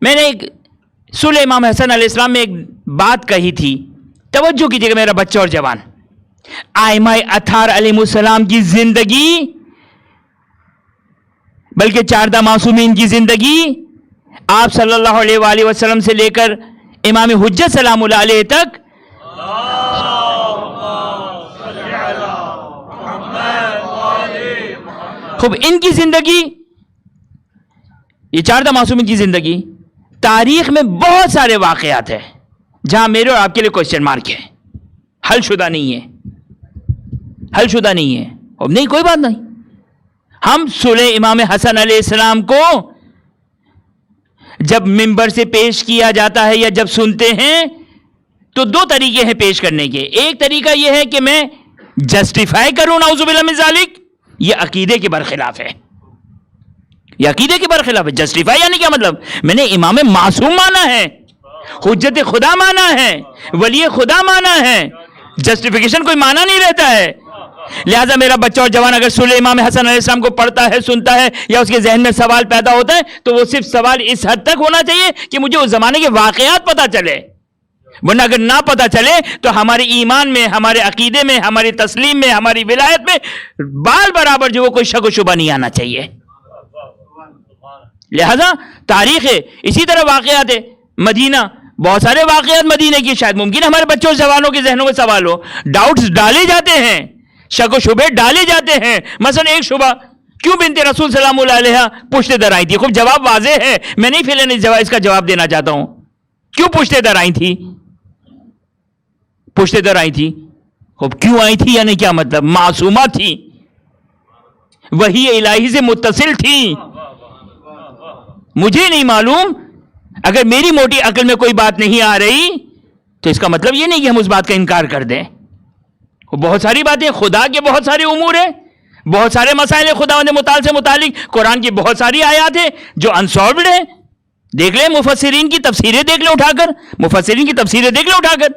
میں نے صلح امام حسن علیہ السلام میں ایک بات کہی تھی، توجہ کیجیے گا میرا بچہ اور جوان. ائمہ اطہار علیہ السلام کی زندگی، بلکہ 14 معصومین کی زندگی، آپ صلی اللہ علیہ وآلہ وسلم سے لے کر امام حجت سلام اللہ علیہ تک، خوب ان کی زندگی، یہ 14 معصومین کی زندگی، تاریخ میں بہت سارے واقعات ہیں جہاں میرے اور آپ کے لیے کوشچن مارک ہے، حل شدہ نہیں ہے، حل شدہ نہیں ہے. اب نہیں، کوئی بات نہیں. ہم صلح امام حسن علیہ السلام کو جب منبر سے پیش کیا جاتا ہے یا جب سنتے ہیں تو 2 طریقے ہیں پیش کرنے کے. ایک طریقہ یہ ہے کہ میں جسٹیفائی کروں نعوذ باللہ من ذالک، یہ عقیدے کے برخلاف ہے، یہ عقیدے کے برخلاف ہے. جسٹیفائی یعنی کیا مطلب؟ میں نے امام معصوم مانا ہے، حجت خدا مانا ہے، ولی خدا مانا ہے، جسٹیفیکیشن کوئی مانا نہیں رہتا ہے. لہذا میرا بچہ اور جوان اگر صلح امام حسن علیہ السلام کو پڑھتا ہے، سنتا ہے، یا اس کے ذہن میں سوال پیدا ہوتا ہے تو وہ صرف سوال اس حد تک ہونا چاہیے کہ مجھے اس زمانے کے واقعات پتا چلے، ورنہ اگر نہ پتا چلے تو ہمارے ایمان میں، ہمارے عقیدے میں، ہماری تسلیم میں، ہماری ولایت میں بال برابر جو وہ کوئی شک و شبہ نہیں آنا چاہیے. لہذا تاریخ ہے، اسی طرح واقعات ہے. مدینہ، بہت سارے واقعات مدینہ کی، شاید ممکن ہمارے بچوں اور جوانوں کے ذہنوں میں سوال ہو، ڈاؤٹس ڈالے جاتے ہیں، شک و شبے ڈالے جاتے ہیں. مثلا ایک شبہ، کیوں بنت رسول سلام اللہ علیہ پشت در آئی تھی؟ خوب جواب واضح ہے، میں نہیں فی الحال اس کا جواب دینا چاہتا ہوں. کیوں پشت در آئی تھی؟ پشت در آئی تھی، خوب کیوں آئی تھی یعنی کیا مطلب؟ معصومہ تھی، وحی الہی سے متصل تھی. مجھے نہیں معلوم، اگر میری موٹی عقل میں کوئی بات نہیں آ رہی تو اس کا مطلب یہ نہیں کہ ہم اس بات کا انکار کر دیں. بہت ساری باتیں، خدا کے بہت سارے امور ہیں، بہت سارے مسائل خداوند متعال سے متعلق، قرآن کی بہت ساری آیات ہیں جو انسالوڈ ہیں. دیکھ لیں مفسرین کی تفسیریں، دیکھ لیں اٹھا کر، مفسرین کی تفسیریں دیکھ لیں اٹھا کر،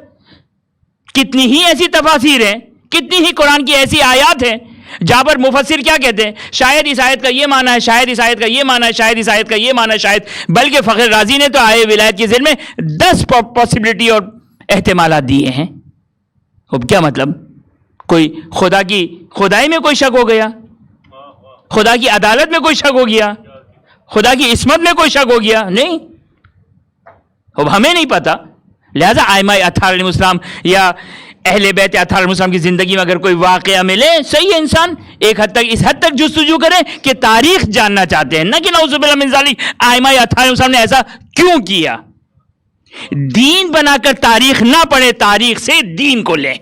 کتنی ہی ایسی تفاسیر ہیں، کتنی ہی قرآن کی ایسی آیات ہیں جہاں پر مفسر کیا کہتے ہیں؟ شاید اس آیت کا یہ معنی ہے، شاید اس آیت کا یہ معنی ہے، شاید اس آیت کا یہ معنی ہے، شاید. بلکہ فخر رازی نے تو آئے ولایت کے ذیل میں 10 پاسبلٹی اور احتمالات دیے ہیں. اب کیا مطلب؟ کوئی خدا کی خدائی میں کوئی شک ہو گیا، خدا کی عدالت میں کوئی شک ہو گیا، خدا کی عصمت میں کوئی شک ہو گیا؟ نہیں، اب ہمیں نہیں پتا. لہذا ائمہ اطہار علیہ السلام یا اہل بیت اطہار علیہ السلام کی زندگی میں اگر کوئی واقعہ ملے، صحیح ہے، انسان ایک حد تک، اس حد تک جستجو کرے کہ تاریخ جاننا چاہتے ہیں، نہ کہ نعوذ باللہ من ذالک ائمہ اطہار علیہ السلام نے ایسا کیوں کیا. دین بنا کر تاریخ نہ پڑھے، تاریخ سے دین کو لیں.